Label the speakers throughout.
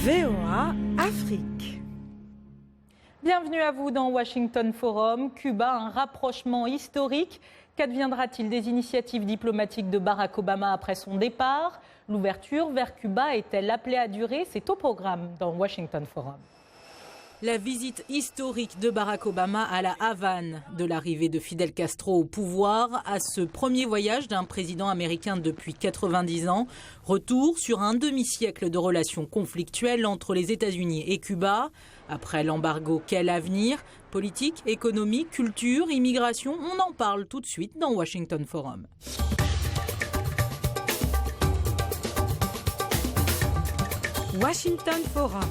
Speaker 1: VOA Afrique.
Speaker 2: Bienvenue à vous dans Washington Forum. Cuba, un rapprochement historique. Qu'adviendra-t-il des initiatives diplomatiques de Barack Obama après son départ? L'ouverture vers Cuba est-elle appelée à durer? C'est au programme dans Washington Forum. La visite historique de Barack Obama à la Havane, de l'arrivée de Fidel Castro au pouvoir à ce premier voyage d'un président américain depuis 90 ans. Retour sur un demi-siècle de relations conflictuelles entre les États-Unis et Cuba. Après l'embargo, quel avenir? Politique, économie, culture, immigration, on en parle tout de suite dans Washington Forum.
Speaker 1: Washington Forum.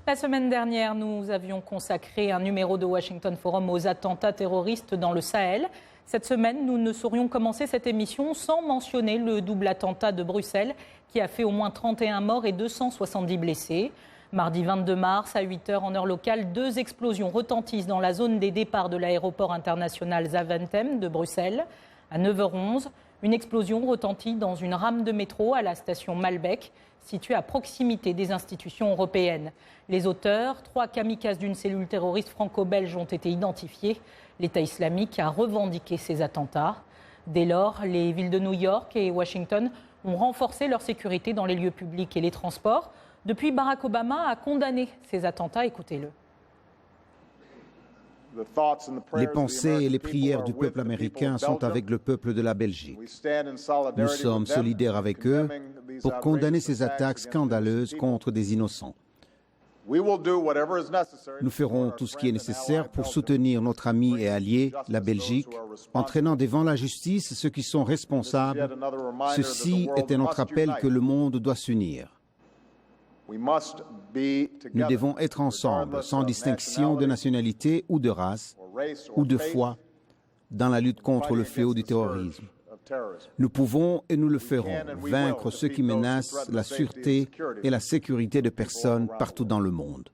Speaker 2: La semaine dernière, nous avions consacré un numéro de Washington Forum aux attentats terroristes dans le Sahel. Cette semaine, nous ne saurions commencer cette émission sans mentionner le double attentat de Bruxelles qui a fait au moins 31 morts et 270 blessés. Mardi 22 mars, à 8h en heure locale, 2 explosions retentissent dans la zone des départs de l'aéroport international Zaventem de Bruxelles. À 9h11, une explosion retentit dans une rame de métro à la station Malbec, située à proximité des institutions européennes. Les auteurs, 3 kamikazes d'une cellule terroriste franco-belge, ont été identifiés. L'État islamique a revendiqué ces attentats. Dès lors, les villes de New York et Washington ont renforcé leur sécurité dans les lieux publics et les transports. Depuis, Barack Obama a condamné ces attentats. Écoutez-le.
Speaker 3: Les pensées et les prières du peuple américain sont avec le peuple de la Belgique. Nous sommes solidaires avec eux pour condamner ces attaques scandaleuses contre des innocents. Nous ferons tout ce qui est nécessaire pour soutenir notre ami et allié, la Belgique, en traînant devant la justice ceux qui sont responsables. Ceci est un autre appel que le monde doit s'unir. Nous devons être ensemble, sans distinction de nationalité ou de race ou de foi, dans la lutte contre le fléau du terrorisme. Nous pouvons et nous le ferons vaincre ceux qui menacent la sûreté et la sécurité de personnes partout dans le monde.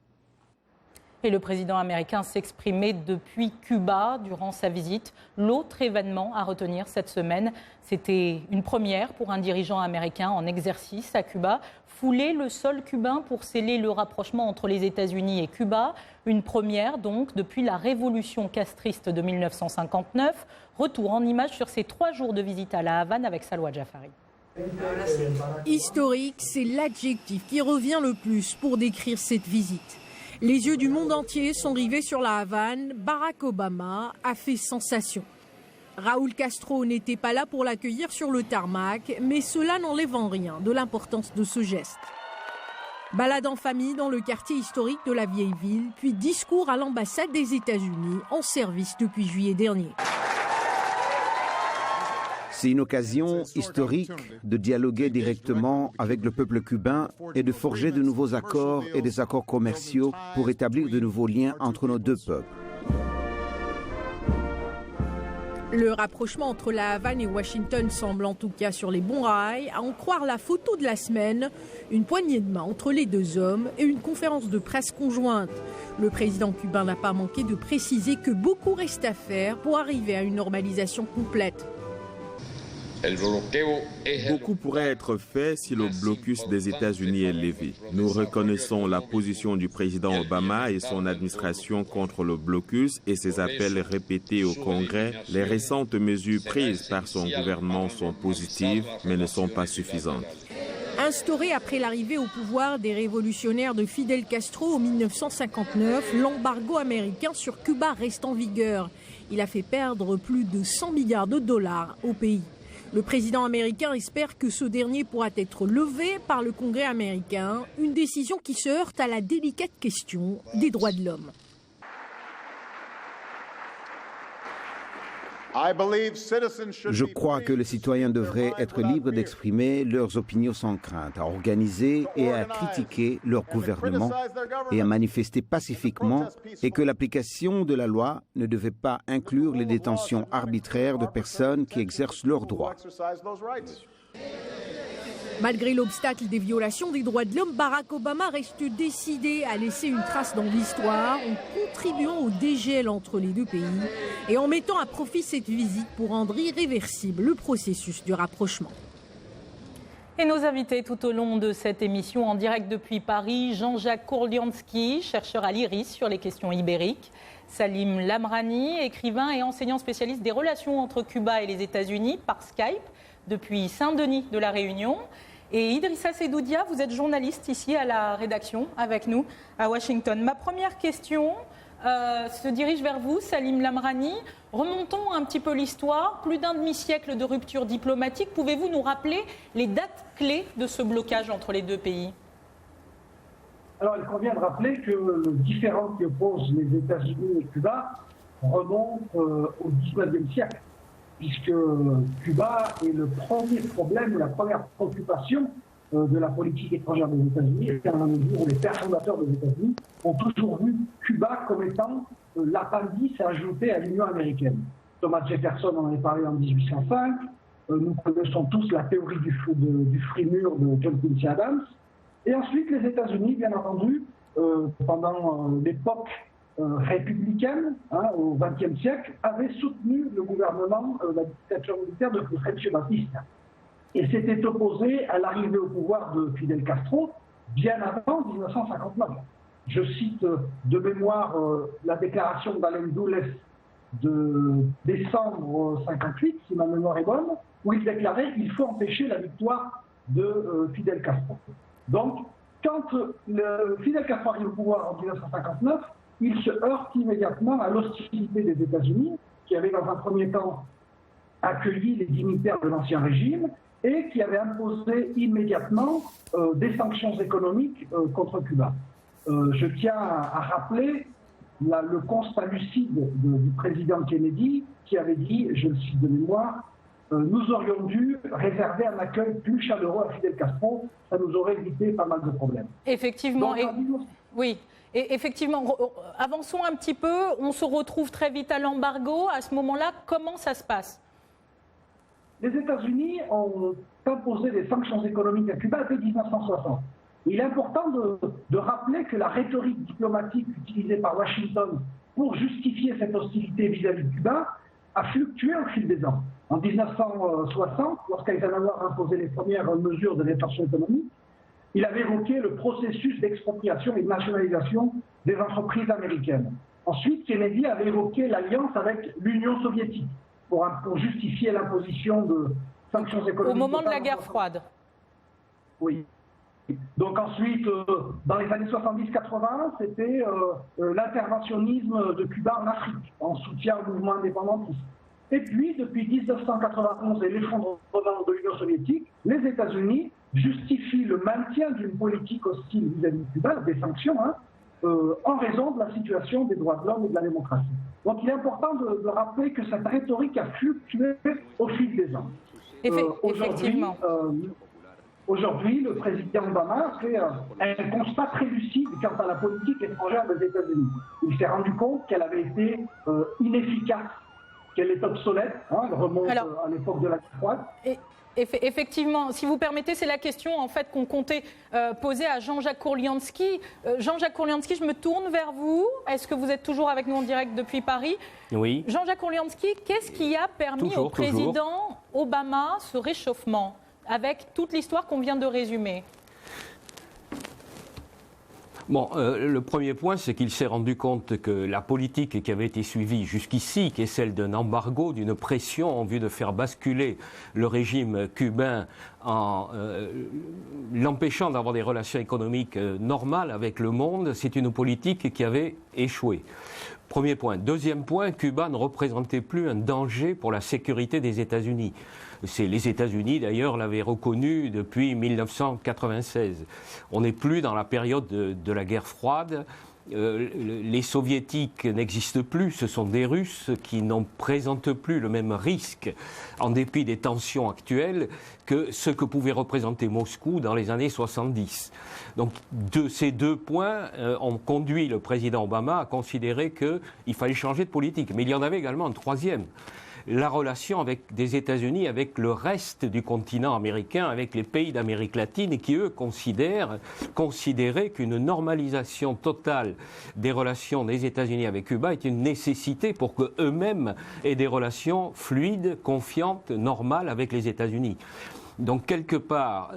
Speaker 2: Et le président américain s'exprimait depuis Cuba durant sa visite. L'autre événement à retenir cette semaine, c'était une première pour un dirigeant américain en exercice à Cuba. Fouler le sol cubain pour sceller le rapprochement entre les États-Unis et Cuba. Une première donc depuis la révolution castriste de 1959. Retour en images sur ces 3 jours de visite à la Havane avec Salwa Jafari.
Speaker 4: Historique, c'est l'adjectif qui revient le plus pour décrire cette visite. Les yeux du monde entier sont rivés sur la Havane. Barack Obama a fait sensation. Raúl Castro n'était pas là pour l'accueillir sur le tarmac, mais cela n'enlève en rien de l'importance de ce geste. Balade en famille dans le quartier historique de la vieille ville, puis discours à l'ambassade des États-Unis en service depuis juillet dernier.
Speaker 3: C'est une occasion historique de dialoguer directement avec le peuple cubain et de forger de nouveaux accords et des accords commerciaux pour établir de nouveaux liens entre nos deux peuples.
Speaker 4: Le rapprochement entre la Havane et Washington semble en tout cas sur les bons rails, à en croire la photo de la semaine, une poignée de main entre les deux hommes et une conférence de presse conjointe. Le président cubain n'a pas manqué de préciser que beaucoup reste à faire pour arriver à une normalisation complète.
Speaker 5: Beaucoup pourrait être fait si le blocus des États-Unis est levé. Nous reconnaissons la position du président Obama et son administration contre le blocus et ses appels répétés au Congrès. Les récentes mesures prises par son gouvernement sont positives, mais ne sont pas suffisantes.
Speaker 4: Instauré après l'arrivée au pouvoir des révolutionnaires de Fidel Castro en 1959, l'embargo américain sur Cuba reste en vigueur. Il a fait perdre plus de 100 milliards de dollars au pays. Le président américain espère que ce dernier pourra être levé par le Congrès américain, une décision qui se heurte à la délicate question des droits de l'homme.
Speaker 3: Je crois que les citoyens devraient être libres d'exprimer leurs opinions sans crainte, à organiser et à critiquer leur gouvernement et à manifester pacifiquement, et que l'application de la loi ne devait pas inclure les détentions arbitraires de personnes qui exercent leurs droits.
Speaker 4: Malgré l'obstacle des violations des droits de l'homme, Barack Obama reste décidé à laisser une trace dans l'histoire en contribuant au dégel entre les deux pays et en mettant à profit cette visite pour rendre irréversible le processus du rapprochement.
Speaker 2: Et nos invités tout au long de cette émission en direct depuis Paris, Jean-Jacques Kourlianski, chercheur à l'IRIS sur les questions ibériques, Salim Lamrani, écrivain et enseignant spécialiste des relations entre Cuba et les États-Unis par Skype depuis Saint-Denis de la Réunion. Et Idrissa Seydoudia, vous êtes journaliste ici à la rédaction avec nous à Washington. Ma première question se dirige vers vous, Salim Lamrani. Remontons un petit peu l'histoire. Plus d'un demi-siècle de rupture diplomatique. Pouvez-vous nous rappeler les dates clés de ce blocage entre les deux pays ?
Speaker 6: Alors, il convient de rappeler que le différend qui oppose les États-Unis et Cuba remonte au XIXe siècle, puisque Cuba est le premier problème, la première préoccupation de la politique étrangère des États-Unis, dans la mesure où les pères fondateurs des États-Unis ont toujours vu Cuba comme étant l'appendice ajouté à l'Union américaine. Thomas Jefferson en avait parlé en 1805. Nous connaissons tous la théorie du Frémur de John Quincy Adams. Et ensuite, les États-Unis, bien entendu, pendant l'époque républicaine, au XXe siècle, avaient soutenu le gouvernement, la dictature militaire de Fulgencio Batista. Et s'étaient opposés à l'arrivée au pouvoir de Fidel Castro bien avant 1959. Je cite de mémoire la déclaration d'Allen Dulles de décembre 58, si ma mémoire est bonne, où il déclarait qu'il faut empêcher la victoire de Fidel Castro. Donc, quand Fidel Castro arrive au pouvoir en 1959, il se heurte immédiatement à l'hostilité des États-Unis, qui avaient dans un premier temps accueilli les dignitaires de l'ancien régime et qui avaient imposé immédiatement des sanctions économiques contre Cuba. Je tiens à rappeler le constat lucide du président Kennedy qui avait dit, je le cite de mémoire, nous aurions dû réserver un accueil plus chaleureux à Fidel Castro, ça nous aurait évité pas mal de problèmes.
Speaker 2: Effectivement, oui. Et effectivement, avançons un petit peu, on se retrouve très vite à l'embargo. À ce moment-là, comment ça se passe ?
Speaker 6: Les États-Unis ont imposé des sanctions économiques à Cuba dès 1960. Il est important de rappeler que la rhétorique diplomatique utilisée par Washington pour justifier cette hostilité vis-à-vis de Cuba a fluctué au fil des ans. En 1960, lorsqu'Eisenhower a imposé les premières mesures de rétention économique, il avait évoqué le processus d'expropriation et de nationalisation des entreprises américaines. Ensuite, Kennedy avait évoqué l'alliance avec l'Union soviétique pour justifier l'imposition de sanctions économiques.
Speaker 2: Au moment de la guerre froide.
Speaker 6: Oui. Donc ensuite, dans les années 70-80, c'était l'interventionnisme de Cuba en Afrique, en soutien au mouvement indépendantiste. Et puis, depuis 1991 et l'effondrement de l'Union soviétique, les États-Unis justifient le maintien d'une politique hostile vis-à-vis de Cuba, des sanctions, en raison de la situation des droits de l'homme et de la démocratie. Donc il est important de rappeler que cette rhétorique a fluctué au fil des ans.
Speaker 2: Effectivement.
Speaker 6: Aujourd'hui, le président Obama a fait un constat très lucide quant à la politique étrangère des États-Unis. Il s'est rendu compte qu'elle avait été inefficace, qu'elle est obsolète. Elle remonte à l'époque de la guerre froide.
Speaker 2: Effectivement, si vous permettez, c'est la question en fait qu'on comptait poser à Jean-Jacques Kourlianski. Jean-Jacques Kourlianski, je me tourne vers vous. Est-ce que vous êtes toujours avec nous en direct depuis Paris ?
Speaker 7: Oui.
Speaker 2: Jean-Jacques Kourlianski, qu'est-ce qui a permis au président Obama ce réchauffement avec toute l'histoire qu'on vient de résumer ?
Speaker 7: Bon, le premier point, c'est qu'il s'est rendu compte que la politique qui avait été suivie jusqu'ici, qui est celle d'un embargo, d'une pression en vue de faire basculer le régime cubain en l'empêchant d'avoir des relations économiques normales avec le monde, c'est une politique qui avait échoué. Premier point. Deuxième point, Cuba ne représentait plus un danger pour la sécurité des États-Unis. Les États-Unis, d'ailleurs, l'avaient reconnu depuis 1996. On n'est plus dans la période de la guerre froide. Les Soviétiques n'existent plus. Ce sont des Russes qui n'en présentent plus le même risque, en dépit des tensions actuelles, que ce que pouvait représenter Moscou dans les années 70. Donc, ces deux points ont conduit le président Obama à considérer qu'il fallait changer de politique. Mais il y en avait également un troisième. La relation des États-Unis avec le reste du continent américain, avec les pays d'Amérique latine, qui, eux, considéraient qu'une normalisation totale des relations des États-Unis avec Cuba est une nécessité pour qu'eux-mêmes aient des relations fluides, confiantes, normales avec les États-Unis. Donc quelque part,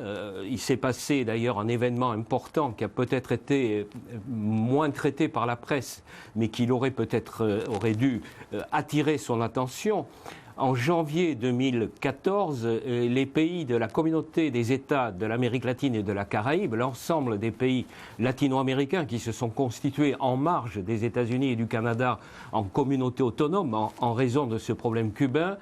Speaker 7: il s'est passé d'ailleurs un événement important qui a peut-être été moins traité par la presse, mais qui aurait dû attirer son attention. En janvier 2014, les pays de la communauté des États de l'Amérique latine et de la Caraïbe, l'ensemble des pays latino-américains qui se sont constitués en marge des États-Unis et du Canada en communauté autonome en raison de ce problème cubain,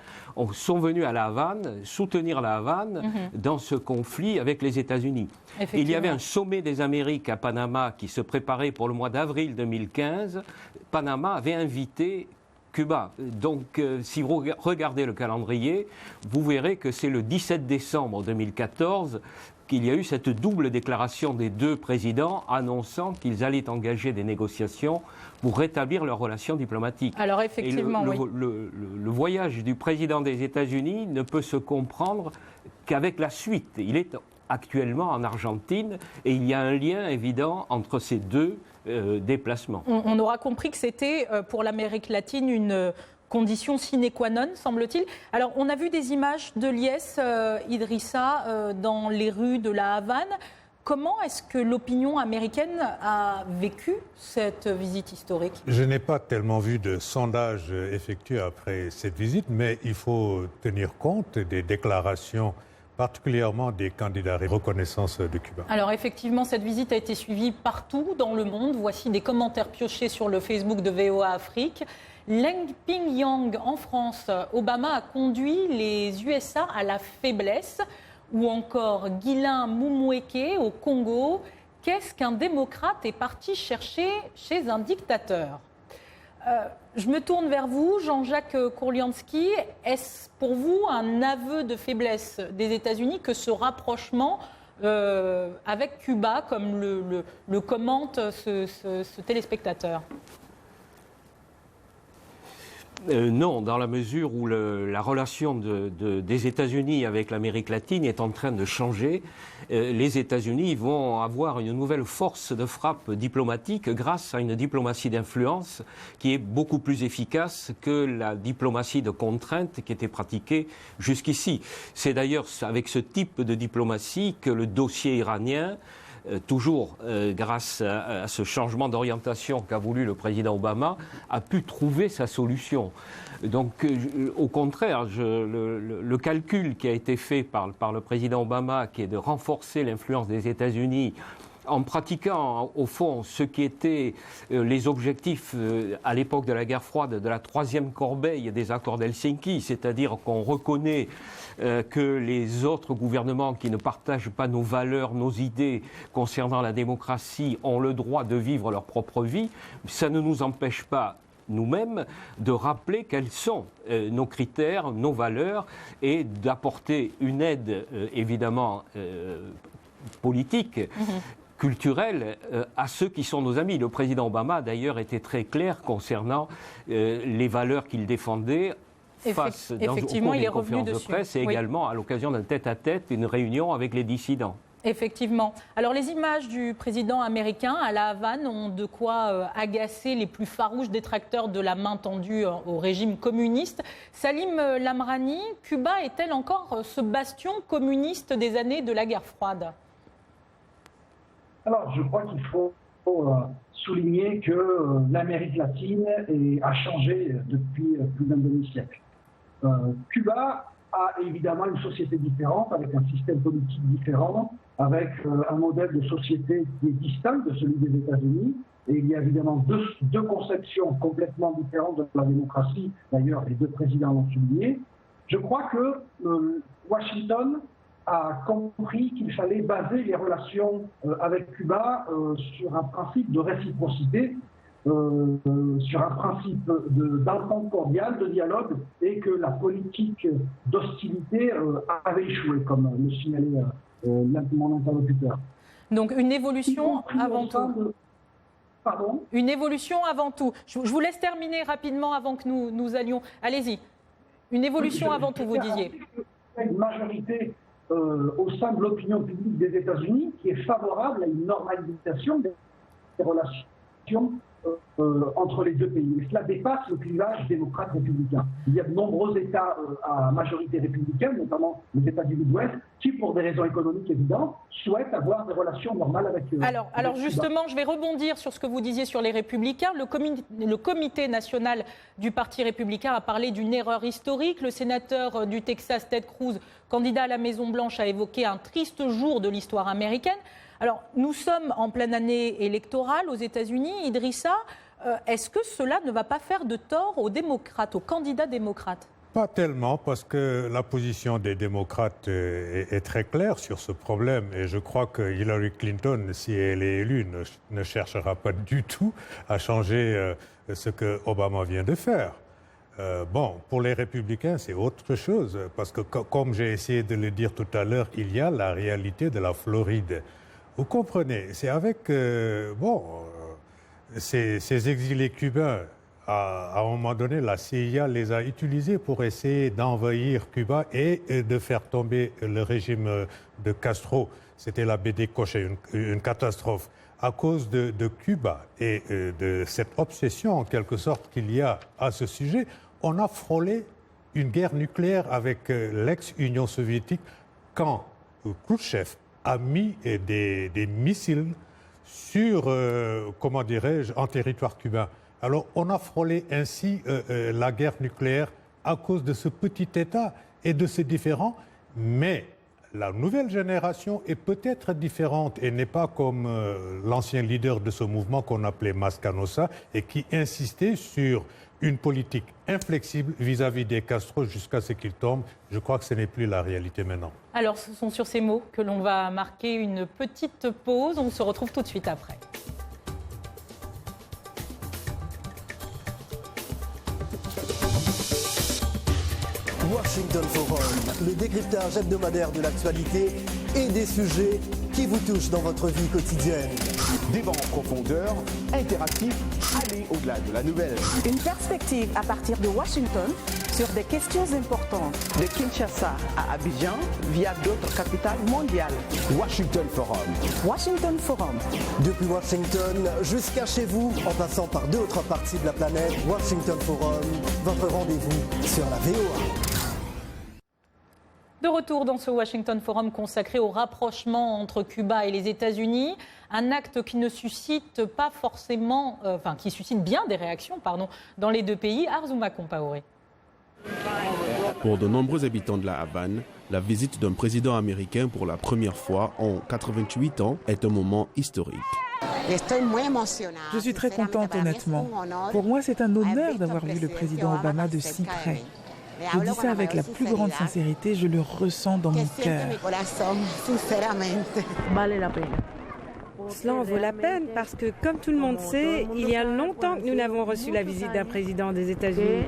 Speaker 7: sont venus à La Havane, soutenir La Havane dans ce conflit avec les États-Unis. Il y avait un sommet des Amériques à Panama qui se préparait pour le mois d'avril 2015. Panama avait invité Cuba. Donc, si vous regardez le calendrier, vous verrez que c'est le 17 décembre 2014 qu'il y a eu cette double déclaration des deux présidents annonçant qu'ils allaient engager des négociations pour rétablir leurs relations diplomatiques.
Speaker 2: Alors, effectivement,
Speaker 7: le voyage du président des États-Unis ne peut se comprendre qu'avec la suite. Il est actuellement en Argentine et il y a un lien évident entre ces deux déplacements.
Speaker 2: On aura compris que c'était pour l'Amérique latine une condition sine qua non, semble-t-il. Alors, on a vu des images de Liès Idrissa dans les rues de la Havane. Comment est-ce que l'opinion américaine a vécu cette visite historique?
Speaker 8: Je n'ai pas tellement vu de sondage effectué après cette visite, mais il faut tenir compte des déclarations particulièrement des candidats à reconnaissance de Cuba.
Speaker 2: Alors effectivement, cette visite a été suivie partout dans le monde. Voici des commentaires piochés sur le Facebook de VOA Afrique. Leng Ping-yang en France, Obama a conduit les USA à la faiblesse. Ou encore Guilain Mumweke au Congo. Qu'est-ce qu'un démocrate est parti chercher chez un dictateur? Je me tourne vers vous, Jean-Jacques Kourlianski. Est-ce pour vous un aveu de faiblesse des États-Unis que ce rapprochement avec Cuba, comme le commente ce téléspectateur?
Speaker 7: Non, dans la mesure où la relation des États-Unis avec l'Amérique latine est en train de changer. Les États-Unis vont avoir une nouvelle force de frappe diplomatique grâce à une diplomatie d'influence qui est beaucoup plus efficace que la diplomatie de contrainte qui était pratiquée jusqu'ici. C'est d'ailleurs avec ce type de diplomatie que le dossier iranien, toujours grâce à ce changement d'orientation qu'a voulu le président Obama, a pu trouver sa solution. Donc, au contraire, le calcul qui a été fait par le président Obama, qui est de renforcer l'influence des États-Unis en pratiquant, au fond, ce qui étaient les objectifs à l'époque de la guerre froide, de la troisième corbeille des accords d'Helsinki, c'est-à-dire qu'on reconnaît que les autres gouvernements qui ne partagent pas nos valeurs, nos idées concernant la démocratie ont le droit de vivre leur propre vie, ça ne nous empêche pas nous-mêmes de rappeler quels sont nos critères, nos valeurs et d'apporter une aide évidemment politique, culturelle à ceux qui sont nos amis. Le président Obama, d'ailleurs, était très clair concernant les valeurs qu'il défendait face au cours des conférences de presse et également à l'occasion d'un tête-à-tête, une réunion avec les dissidents.
Speaker 2: Effectivement. Alors les images du président américain à la Havane ont de quoi agacer les plus farouches détracteurs de la main tendue au régime communiste. Salim Lamrani, Cuba est-elle encore ce bastion communiste des années de la guerre froide?
Speaker 6: Alors, je crois qu'il faut souligner que l'Amérique latine a changé depuis plus d'un demi-siècle. Cuba a évidemment une société différente, avec un système politique différent, avec un modèle de société qui est distinct de celui des États-Unis. Et il y a évidemment deux conceptions complètement différentes de la démocratie. D'ailleurs, les deux présidents l'ont souligné. Je crois que Washington a compris qu'il fallait baser les relations avec Cuba sur un principe de réciprocité, sur un principe d'entente cordiale, de dialogue, et que la politique d'hostilité avait échoué, comme le signalait mon interlocuteur.
Speaker 2: Donc une évolution avant tout.
Speaker 6: Pardon ?
Speaker 2: Une évolution avant tout. Je vous laisse terminer rapidement avant que nous allions. Allez-y. Une évolution avant tout, vous disiez.
Speaker 6: Il y a une majorité au sein de l'opinion publique des États-Unis qui est favorable à une normalisation des relations entre les deux pays. Et cela dépasse le clivage démocrate-républicain. Il y a de nombreux États à majorité républicaine, notamment les États-Unis de l'Ouest, qui, pour des raisons économiques évidentes, souhaitent avoir des relations normales avec eux.
Speaker 2: Alors justement, je vais rebondir sur ce que vous disiez sur les Républicains. Le comité national du Parti républicain a parlé d'une erreur historique. Le sénateur du Texas, Ted Cruz, candidat à la Maison-Blanche, a évoqué un triste jour de l'histoire américaine. Alors, nous sommes en pleine année électorale aux États-Unis. Idrissa, est-ce que cela ne va pas faire de tort aux démocrates, aux candidats démocrates ?
Speaker 8: Pas tellement, parce que la position des démocrates est très claire sur ce problème. Et je crois que Hillary Clinton, si elle est élue, ne cherchera pas du tout à changer ce que Obama vient de faire. Pour les républicains, c'est autre chose, parce que comme j'ai essayé de le dire tout à l'heure, il y a la réalité de la Floride. Vous comprenez, c'est avec ces exilés cubains, à un moment donné, la CIA les a utilisés pour essayer d'envahir Cuba et de faire tomber le régime de Castro. C'était la BD Cochet, une catastrophe. À cause de Cuba et de cette obsession, en quelque sorte, qu'il y a à ce sujet, on a frôlé une guerre nucléaire avec l'ex-Union soviétique quand Khrouchtchev a mis des missiles sur, en territoire cubain. Alors, on a frôlé ainsi la guerre nucléaire à cause de ce petit État et de ces différends, mais la nouvelle génération est peut-être différente et n'est pas comme l'ancien leader de ce mouvement qu'on appelait Mascanosa et qui insistait sur une politique inflexible vis-à-vis des Castro jusqu'à ce qu'ils tombent. Je crois que ce n'est plus la réalité maintenant.
Speaker 2: Alors, ce sont sur ces mots que l'on va marquer une petite pause. On se retrouve tout de suite après.
Speaker 9: Washington Forum, le décryptage hebdomadaire de l'actualité et des sujets qui vous touchent dans votre vie quotidienne.
Speaker 10: Débat en profondeur, interactif, aller au-delà de la nouvelle.
Speaker 11: Une perspective à partir de Washington sur des questions importantes.
Speaker 12: De Kinshasa à Abidjan via d'autres capitales mondiales.
Speaker 10: Washington Forum.
Speaker 11: Washington Forum.
Speaker 9: Depuis Washington jusqu'à chez vous, en passant par d'autres parties de la planète, Washington Forum, votre rendez-vous sur la VOA.
Speaker 2: De retour dans ce Washington Forum consacré au rapprochement entre Cuba et les États-Unis, un acte qui ne suscite pas forcément, qui suscite bien des réactions, dans les deux pays. Arzouma Compaoré.
Speaker 5: Pour de nombreux habitants de la Havane, la visite d'un président américain pour la première fois en 88 ans est un moment historique.
Speaker 1: Je suis très contente, honnêtement. Pour moi, c'est un honneur d'avoir vu le président Obama de si près. Je dis ça avec la plus grande sincérité, je le ressens dans mon cœur.
Speaker 13: Cela en vaut la peine parce que, comme tout le monde sait, il y a longtemps que nous n'avons reçu la visite d'un président des États-Unis.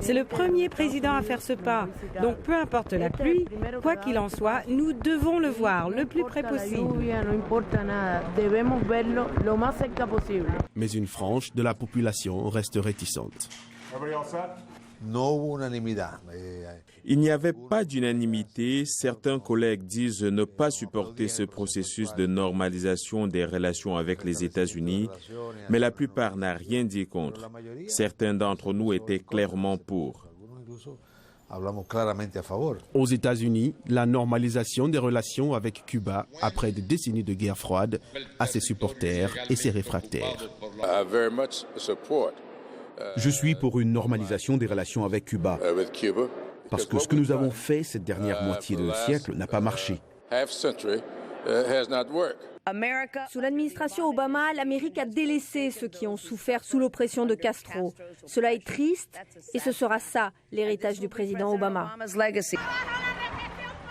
Speaker 13: C'est le premier président à faire ce pas. Donc, peu importe la pluie, quoi qu'il en soit, nous devons le voir le plus près possible.
Speaker 5: Mais une frange de la population reste réticente. Il n'y avait pas d'unanimité. Certains collègues disent ne pas supporter ce processus de normalisation des relations avec les États-Unis, mais la plupart n'ont rien dit contre. Certains d'entre nous étaient clairement pour. Aux États-Unis, la normalisation des relations avec Cuba, après des décennies de guerre froide, a ses supporters et ses réfractaires.
Speaker 14: Je suis pour une normalisation des relations avec Cuba, parce que ce que nous avons fait cette dernière moitié de siècle n'a pas marché.
Speaker 13: Sous l'administration Obama, l'Amérique a délaissé ceux qui ont souffert sous l'oppression de Castro. Cela est triste et ce sera ça, l'héritage du président Obama.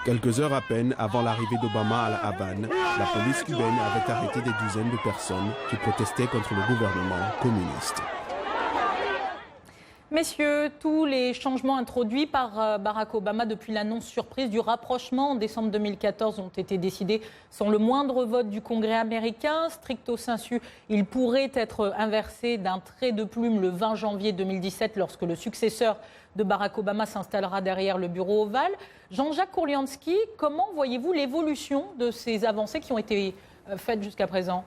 Speaker 5: Quelques heures à peine avant l'arrivée d'Obama à la Havane, la police cubaine avait arrêté des dizaines de personnes qui protestaient contre le gouvernement communiste.
Speaker 2: Messieurs, tous les changements introduits par Barack Obama depuis l'annonce surprise du rapprochement en décembre 2014 ont été décidés sans le moindre vote du Congrès américain. Stricto sensu, ils pourraient être inversés d'un trait de plume le 20 janvier 2017 lorsque le successeur de Barack Obama s'installera derrière le bureau ovale. Jean-Jacques Kourlianski, comment voyez-vous l'évolution de ces avancées qui ont été faites jusqu'à présent ?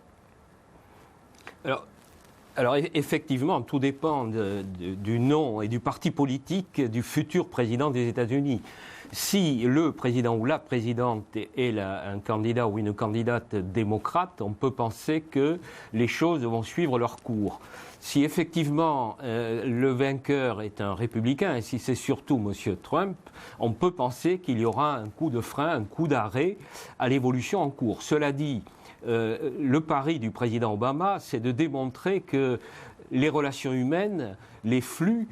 Speaker 7: Alors, Alors effectivement, tout dépend du nom et du parti politique du futur président des États-Unis. Si le président ou la présidente est un candidat ou une candidate démocrate, on peut penser que les choses vont suivre leur cours. Si effectivement le vainqueur est un républicain, et si c'est surtout M. Trump, on peut penser qu'il y aura un coup de frein, un coup d'arrêt à l'évolution en cours. Cela dit, le pari du président Obama, c'est de démontrer que les relations humaines, les flux,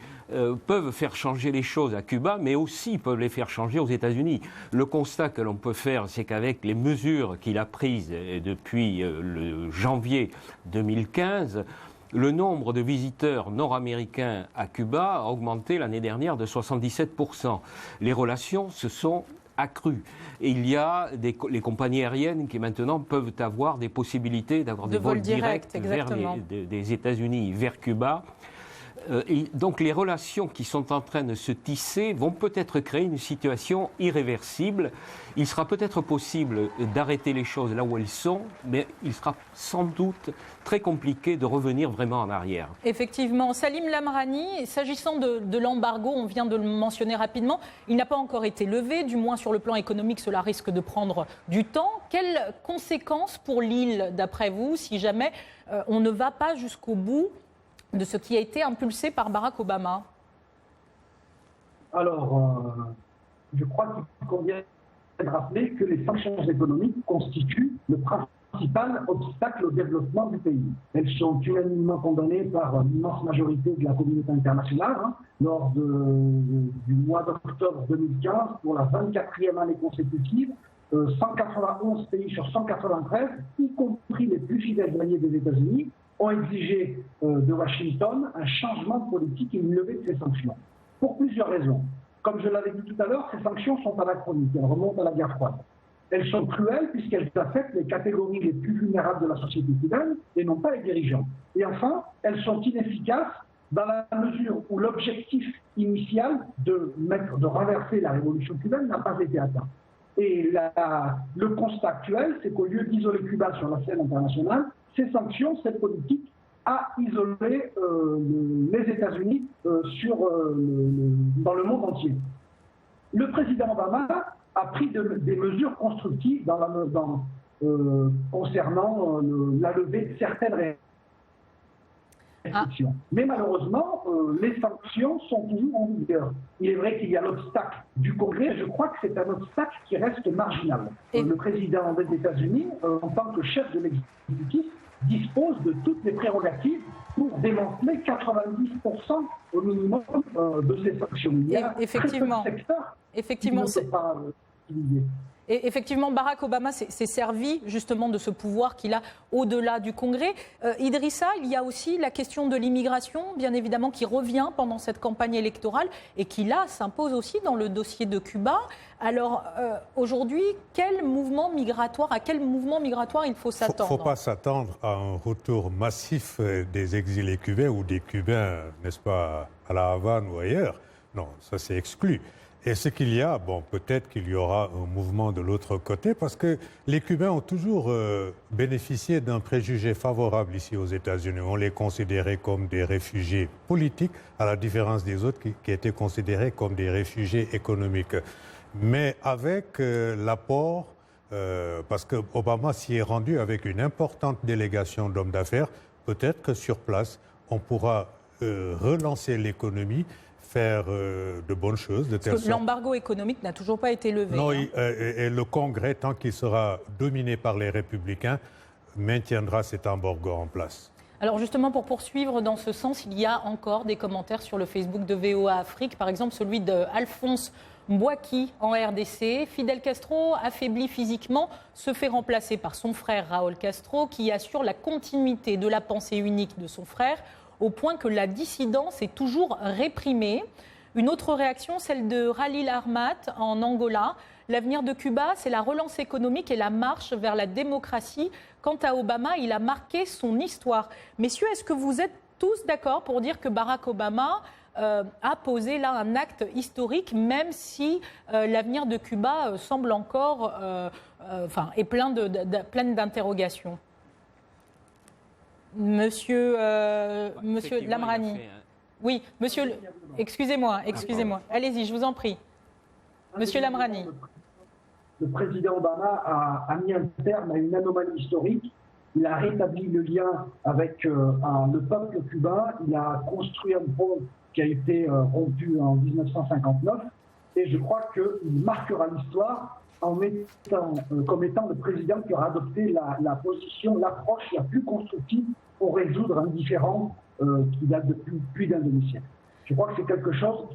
Speaker 7: peuvent faire changer les choses à Cuba, mais aussi peuvent les faire changer aux États-Unis. Le constat que l'on peut faire, c'est qu'avec les mesures qu'il a prises depuis le janvier 2015, le nombre de visiteurs nord-américains à Cuba a augmenté l'année dernière de 77%. Les relations se sont accrues. Et il y a les compagnies aériennes qui maintenant peuvent avoir des possibilités d'avoir des vols directs vers des États-Unis vers Cuba. Et donc les relations qui sont en train de se tisser vont peut-être créer une situation irréversible. Il sera peut-être possible d'arrêter les choses là où elles sont, mais il sera sans doute très compliqué de revenir vraiment en arrière.
Speaker 2: Effectivement. Salim Lamrani, s'agissant de l'embargo, on vient de le mentionner rapidement, il n'a pas encore été levé, du moins sur le plan économique, cela risque de prendre du temps. Quelles conséquences pour l'île, d'après vous, si jamais on ne va pas jusqu'au bout de ce qui a été impulsé par Barack Obama?
Speaker 6: Alors, je crois qu'il convient de rappeler que les sanctions économiques constituent le principal obstacle au développement du pays. Elles sont unanimement condamnées par l'immense majorité de la communauté internationale lors du mois d'octobre 2015 pour la 24e année consécutive. 191 pays sur 193, y compris les plus fidèles alliés des États-Unis, ont exigé de Washington un changement de politique et une levée de ces sanctions. Pour plusieurs raisons. Comme je l'avais dit tout à l'heure, ces sanctions sont anachroniques, elles remontent à la guerre froide. Elles sont cruelles puisqu'elles affectent les catégories les plus vulnérables de la société cubaine et non pas les dirigeants. Et enfin, elles sont inefficaces dans la mesure où l'objectif initial de renverser la révolution cubaine n'a pas été atteint. Et le constat actuel, c'est qu'au lieu d'isoler Cuba sur la scène internationale, ces sanctions, cette politique a isolé les États-Unis dans le monde entier. Le président Obama a pris des mesures constructives concernant la levée de certaines restrictions. Mais malheureusement, les sanctions sont toujours en vigueur. Il est vrai qu'il y a l'obstacle du Congrès, je crois que c'est un obstacle qui reste marginal. Le président des États-Unis, en tant que chef de l'exécutif, dispose de toutes les prérogatives pour démanteler 90% au minimum de ces sanctions. Il y a
Speaker 2: effectivement,
Speaker 6: très peu de secteurs
Speaker 2: effectivement,
Speaker 6: qui ne sont pas utilisés.
Speaker 2: Et effectivement, Barack Obama s'est servi justement de ce pouvoir qu'il a au-delà du Congrès. Idrissa, il y a aussi la question de l'immigration, bien évidemment, qui revient pendant cette campagne électorale et qui, là, s'impose aussi dans le dossier de Cuba. Alors, aujourd'hui, à quel mouvement migratoire il faut s'attendre?
Speaker 8: Il ne faut pas s'attendre à un retour massif des exilés cubains ou des Cubains, n'est-ce pas, à la Havane ou ailleurs. Non, ça c'est exclu. Et ce qu'il y a, bon, peut-être qu'il y aura un mouvement de l'autre côté, parce que les Cubains ont toujours bénéficié d'un préjugé favorable ici aux États-Unis. On les considérait comme des réfugiés politiques, à la différence des autres qui étaient considérés comme des réfugiés économiques. Mais avec l'apport, parce que Obama s'y est rendu avec une importante délégation d'hommes d'affaires, peut-être que sur place, on pourra relancer l'économie, faire de bonnes choses.
Speaker 2: Parce que l'embargo économique n'a toujours pas été levé.
Speaker 8: Non, et le Congrès, tant qu'il sera dominé par les républicains, maintiendra cet embargo en place.
Speaker 2: Alors justement, pour poursuivre dans ce sens, il y a encore des commentaires sur le Facebook de VOA Afrique, par exemple celui d'Alphonse Mbouaki en RDC. Fidel Castro, affaibli physiquement, se fait remplacer par son frère Raúl Castro, qui assure la continuité de la pensée unique de son frère, au point que la dissidence est toujours réprimée. Une autre réaction, celle de Ralil Armat en Angola. L'avenir de Cuba, c'est la relance économique et la marche vers la démocratie. Quant à Obama, il a marqué son histoire. Messieurs, est-ce que vous êtes tous d'accord pour dire que Barack Obama a posé là un acte historique, même si l'avenir de Cuba semble encore est plein d'interrogations? Monsieur Lamrani. Oui, monsieur, excusez-moi. Allez-y, je vous en prie. Monsieur Lamrani.
Speaker 6: Le président Obama a mis un terme à une anomalie historique. Il a rétabli le lien avec le peuple cubain. Il a construit un pont qui a été rompu en 1959. Et je crois qu'il marquera l'histoire comme étant le président qui aura adopté la position, l'approche la plus constructive pour résoudre un différend qui date depuis plus d'un demi-siècle. Je crois que c'est quelque chose,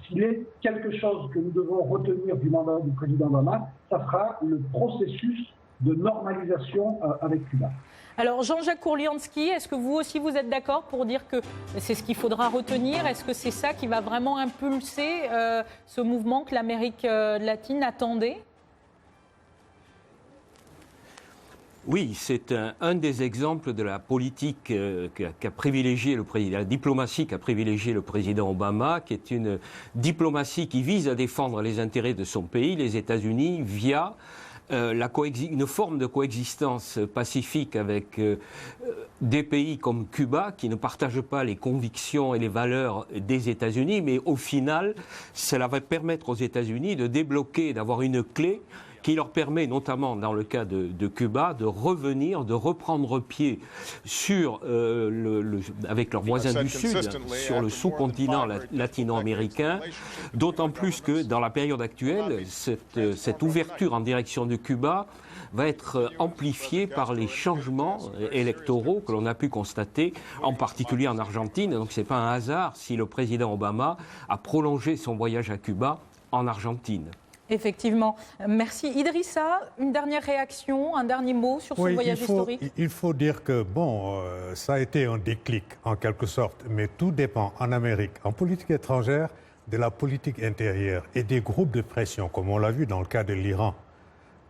Speaker 6: s'il est quelque chose que nous devons retenir du mandat du président Obama, ça sera le processus de normalisation avec Cuba.
Speaker 2: Alors Jean-Jacques Kourlianski, est-ce que vous aussi vous êtes d'accord pour dire que c'est ce qu'il faudra retenir? Est-ce que c'est ça qui va vraiment impulser ce mouvement que l'Amérique latine attendait?
Speaker 7: Oui, c'est un des exemples de la politique qu'a privilégié la diplomatie qu'a privilégié le président Obama, qui est une diplomatie qui vise à défendre les intérêts de son pays, les États-Unis, via une forme de coexistence pacifique avec des pays comme Cuba qui ne partagent pas les convictions et les valeurs des États-Unis, mais au final, cela va permettre aux États-Unis de débloquer, d'avoir une clé qui leur permet, notamment dans le cas de Cuba, de reprendre pied sur avec leurs voisins du Sud, sur le sous-continent latino-américain, d'autant plus que dans la période actuelle, cette ouverture en direction de Cuba va être amplifiée par les changements électoraux que l'on a pu constater, en particulier en Argentine. Donc ce n'est pas un hasard si le président Obama a prolongé son voyage à Cuba en Argentine.
Speaker 2: Effectivement. Merci. Idrissa, une dernière réaction, un dernier mot sur ce voyage historique?
Speaker 8: Il faut dire que, ça a été un déclic, en quelque sorte, mais tout dépend, en Amérique, en politique étrangère, de la politique intérieure et des groupes de pression, comme on l'a vu dans le cas de l'Iran,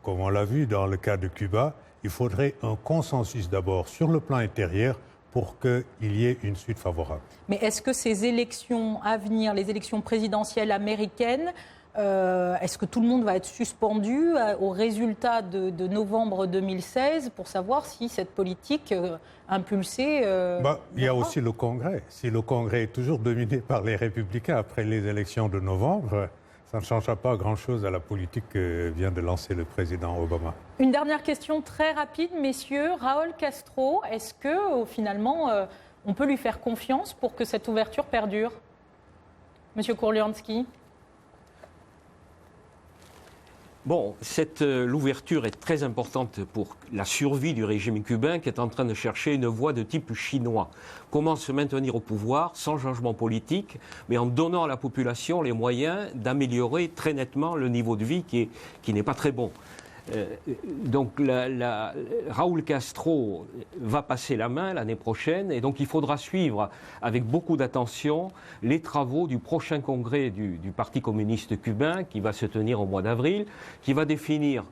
Speaker 8: comme on l'a vu dans le cas de Cuba. Il faudrait un consensus d'abord sur le plan intérieur pour qu'il y ait une suite favorable.
Speaker 2: Mais est-ce que ces élections à venir, les élections présidentielles américaines, est-ce que tout le monde va être suspendu au résultat de novembre 2016 pour savoir si cette politique impulsée...
Speaker 8: il y a aussi le Congrès. Si le Congrès est toujours dominé par les républicains après les élections de novembre, ça ne changera pas grand-chose à la politique que vient de lancer le président Obama.
Speaker 2: Une dernière question très rapide, messieurs. Raúl Castro, est-ce que finalement on peut lui faire confiance pour que cette ouverture perdure? Monsieur Kourlianski.
Speaker 7: L'ouverture est très importante pour la survie du régime cubain qui est en train de chercher une voie de type chinois. Comment se maintenir au pouvoir sans changement politique, mais en donnant à la population les moyens d'améliorer très nettement le niveau de vie qui n'est pas très bon. Donc Raúl Castro va passer la main l'année prochaine et donc il faudra suivre avec beaucoup d'attention les travaux du prochain congrès du Parti communiste cubain qui va se tenir au mois d'avril, qui va définir,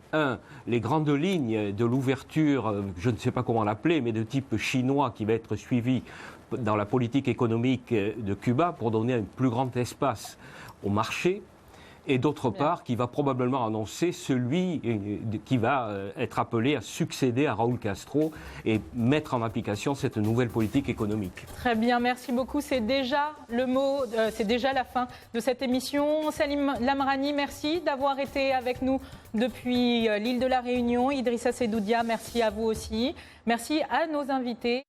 Speaker 7: les grandes lignes de l'ouverture, je ne sais pas comment l'appeler, mais de type chinois qui va être suivi dans la politique économique de Cuba pour donner un plus grand espace au marché. Et d'autre part, qui va probablement annoncer celui qui va être appelé à succéder à Raúl Castro et mettre en application cette nouvelle politique économique.
Speaker 2: Très bien, merci beaucoup. C'est déjà le mot, c'est déjà la fin de cette émission. Salim Lamrani, merci d'avoir été avec nous depuis l'île de la Réunion. Idrissa Seydoudia, merci à vous aussi. Merci à nos invités.